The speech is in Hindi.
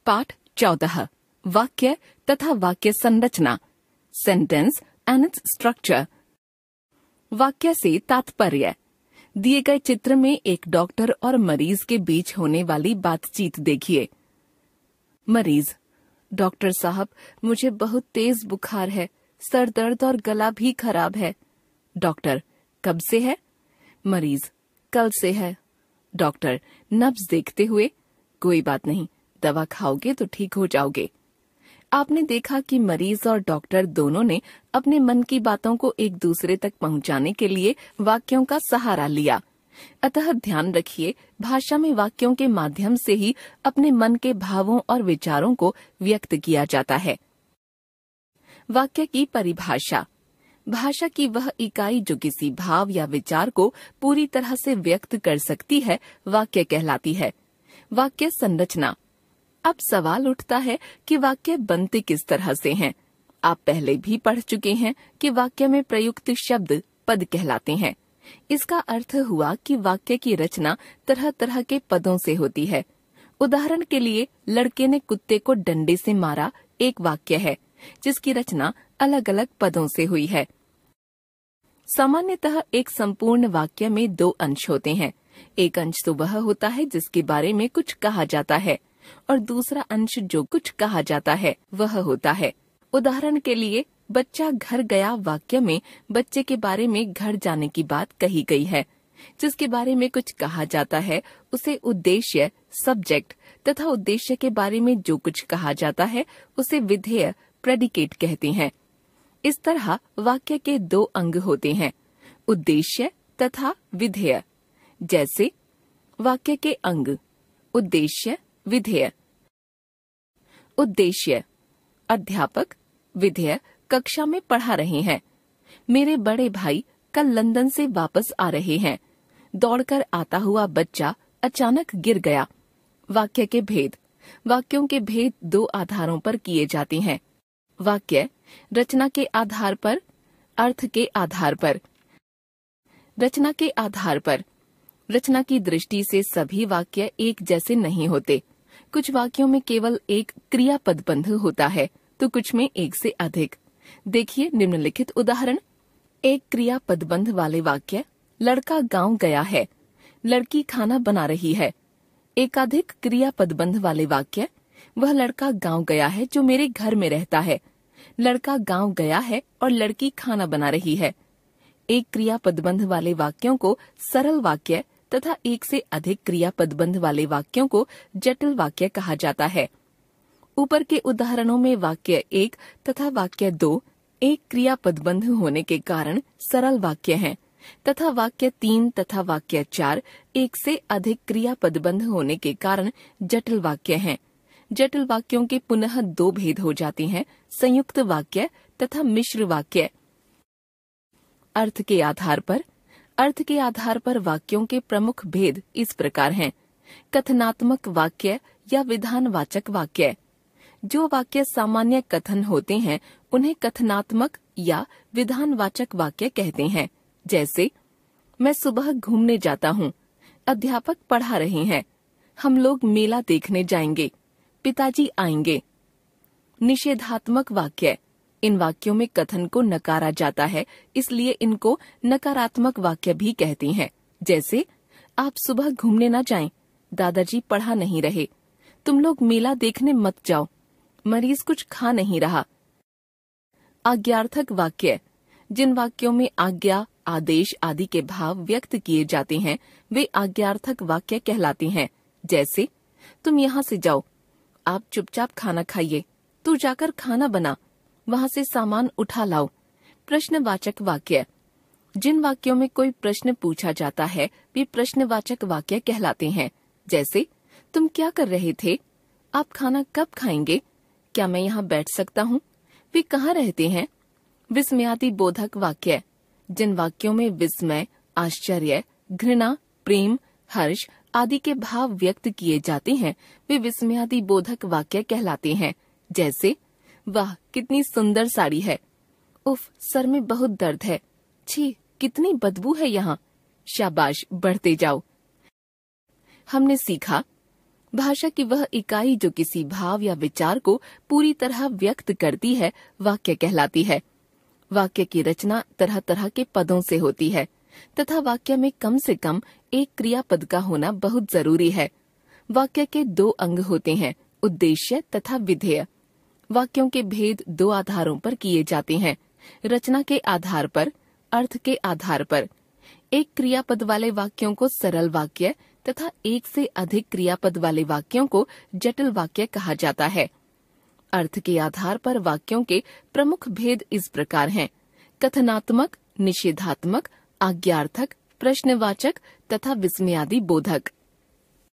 पाठ 14 वाक्य तथा वाक्य संरचना, सेंटेंस एंड इट्स स्ट्रक्चर। वाक्य से तात्पर्य। दिए गए चित्र में एक डॉक्टर और मरीज के बीच होने वाली बातचीत देखिए। मरीज: डॉक्टर साहब, मुझे बहुत तेज बुखार है, सर दर्द और गला भी खराब है। डॉक्टर: कब से है? मरीज: कल से है। डॉक्टर नब्ज देखते हुए: कोई बात नहीं, दवा खाओगे तो ठीक हो जाओगे। आपने देखा कि मरीज और डॉक्टर दोनों ने अपने मन की बातों को एक दूसरे तक पहुंचाने के लिए वाक्यों का सहारा लिया। अतः ध्यान रखिए, भाषा में वाक्यों के माध्यम से ही अपने मन के भावों और विचारों को व्यक्त किया जाता है। वाक्य की परिभाषा। भाषा की वह इकाई जो किसी भाव या विचार को पूरी तरह से व्यक्त कर सकती है, वाक्य कहलाती है। वाक्य संरचना। अब सवाल उठता है कि वाक्य बनते किस तरह से हैं। आप पहले भी पढ़ चुके हैं कि वाक्य में प्रयुक्त शब्द पद कहलाते हैं। इसका अर्थ हुआ कि वाक्य की रचना तरह तरह के पदों से होती है। उदाहरण के लिए, लड़के ने कुत्ते को डंडे से मारा एक वाक्य है, जिसकी रचना अलग अलग पदों से हुई है। सामान्यतः एक संपूर्ण वाक्य में दो अंश होते हैं। एक अंश तो वह होता है जिसके बारे में कुछ कहा जाता है, और दूसरा अंश जो कुछ कहा जाता है वह होता है। उदाहरण के लिए, बच्चा घर गया वाक्य में बच्चे के बारे में घर जाने की बात कही गई है। जिसके बारे में कुछ कहा जाता है उसे उद्देश्य, सब्जेक्ट, तथा उद्देश्य के बारे में जो कुछ कहा जाता है उसे विधेय, प्रेडिकेट कहते हैं। इस तरह वाक्य के दो अंग होते हैं, उद्देश्य तथा विधेय। जैसे वाक्य के अंग: उद्देश्य, विधेय। उद्देश्य: अध्यापक, विधेय कक्षा में पढ़ा रहे हैं। मेरे बड़े भाई कल लंदन से वापस आ रहे हैं। दौड़कर आता हुआ बच्चा अचानक गिर गया। वाक्य के भेद। वाक्यों के भेद दो आधारों पर किए जाते हैं। वाक्य रचना के आधार पर, अर्थ के आधार पर। रचना के आधार पर। रचना की दृष्टि से सभी वाक्य एक जैसे नहीं होते। कुछ वाक्यों में केवल एक क्रियापद बंध होता है, तो कुछ में एक से अधिक। देखिए निम्नलिखित उदाहरण। एक क्रियापद बंध वाले वाक्य: लड़का गांव गया है, लड़की खाना बना रही है। एकाधिक क्रियापद बंध वाले वाक्य: वह लड़का गांव गया है जो मेरे घर में रहता है। लड़का गांव गया है और लड़की खाना बना रही है। एक क्रियापद बंध वाले वाक्यों को सरल वाक्य तथा एक से अधिक क्रियापद बंध वाले वाक्यों को जटिल वाक्य कहा जाता है। ऊपर के उदाहरणों में वाक्य 1 तथा वाक्य 2 एक क्रियापद बंध होने के कारण सरल वाक्य हैं, तथा वाक्य 3 तथा वाक्य 4 एक से अधिक क्रियापद बंध होने के कारण जटिल वाक्य हैं। जटिल वाक्यों के पुनः दो भेद हो जाते हैं, संयुक्त वाक्य तथा मिश्र वाक्य। अर्थ के आधार पर। अर्थ के आधार पर वाक्यों के प्रमुख भेद इस प्रकार हैं: कथनात्मक वाक्य या विधानवाचक वाक्य। जो वाक्य सामान्य कथन होते हैं उन्हें कथनात्मक या विधानवाचक वाक्य कहते हैं। जैसे, मैं सुबह घूमने जाता हूँ, अध्यापक पढ़ा रहे हैं, हम लोग मेला देखने जाएंगे, पिताजी आएंगे। निषेधात्मक वाक्य। इन वाक्यों में कथन को नकारा जाता है, इसलिए इनको नकारात्मक वाक्य भी कहते हैं। जैसे, आप सुबह घूमने न जाएं, दादाजी पढ़ा नहीं रहे, तुम लोग मेला देखने मत जाओ, मरीज कुछ खा नहीं रहा। आज्ञार्थक वाक्य। जिन वाक्यों में आज्ञा, आदेश आदि के भाव व्यक्त किए जाते हैं वे आज्ञार्थक वाक्य कहलाते हैं। जैसे, तुम यहाँ से जाओ, आप चुपचाप खाना खाइए, तू जाकर खाना बना, वहाँ से सामान उठा लाओ। प्रश्नवाचक वाक्य। जिन वाक्यों में कोई प्रश्न पूछा जाता है वे प्रश्नवाचक वाक्य कहलाते हैं। जैसे, तुम क्या कर रहे थे, आप खाना कब खाएंगे, क्या मैं यहाँ बैठ सकता हूँ, वे कहाँ रहते हैं। विस्मयादि बोधक वाक्य। जिन वाक्यों में विस्मय, आश्चर्य, घृणा, प्रेम, हर्ष आदि के भाव व्यक्त किए जाते हैं वे विस्मयादि बोधक वाक्य कहलाते हैं। जैसे, वाह कितनी सुंदर साड़ी है, उफ सर में बहुत दर्द है, छी कितनी बदबू है यहाँ, शाबाश बढ़ते जाओ। हमने सीखा भाषा की वह इकाई जो किसी भाव या विचार को पूरी तरह व्यक्त करती है वाक्य कहलाती है। वाक्य की रचना तरह तरह के पदों से होती है तथा वाक्य में कम से कम एक क्रियापद का होना बहुत जरूरी है। वाक्य के 2 अंग होते हैं, उद्देश्य तथा विधेय। वाक्यों के भेद 2 आधारों पर किए जाते हैं, रचना के आधार पर, अर्थ के आधार पर। एक क्रियापद वाले वाक्यों को सरल वाक्य तथा एक से अधिक क्रियापद वाले वाक्यों को जटिल वाक्य कहा जाता है। अर्थ के आधार पर वाक्यों के प्रमुख भेद इस प्रकार हैं: कथनात्मक, निषेधात्मक, आज्ञार्थक, प्रश्नवाचक तथा विस्मयादि बोधक।